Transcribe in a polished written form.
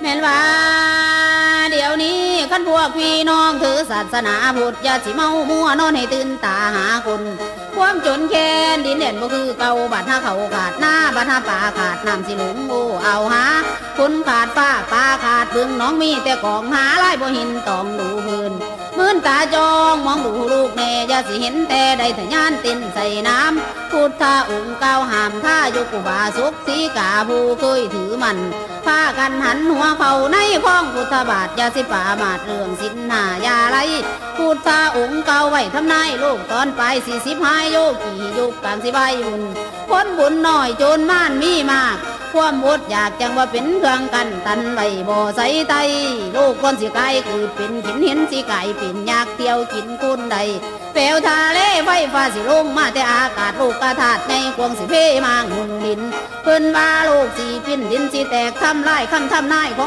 แม่นว่าเดี๋ยวนี้ขันพวกพี่น้องถือศาสนาพุทธอย่าสิเมามัวนอนให้ตื่นตาหาคนความจนแค้นดินเด่นบ่คือเก่าบัดหาเขาขาดหน้าบัดหาป่าขาดน้ำสิหลงโอ้เอาหาคนขาดฟ้าป่าขาดบึงน้องมีแต่ของหาลายบ่หินต้องดูพื้นมื่นตาจองมองดูลูกแน่อย่าสิเห็นแต่ใดทะยานตินใส่น้ำพุทธองค์เก้าห้ามท่ายุกุบาสุกสีกาผู้เคยถือมันพากันหันหัวเข้าในข้องพุทธบาทอย่าสิป่ามาดเรื่องสินหาอย่าไรพุทธองค์เก่าไว้ทำนายโลกตอนไป45โยกี่ยุคกลางสิบายบุญคนบุญน้อยโจรม่านมีมากความอดอยากจังว่าเป็นเครื่องกันตันไว้บ่ใส่ไตโลกคนสิไกลคือเป็นขินเห็นสิไก่เป็นอยากเที่ยวกินคุณใดเปลวทะเลไฟฟ้าสิลงมาแต่อากาศโลกกระถาดในควงสิเพมางหุ่นดินเพิ่นว่าโลกสิปิ้นดินสิแตกทำลายคำทำนายของ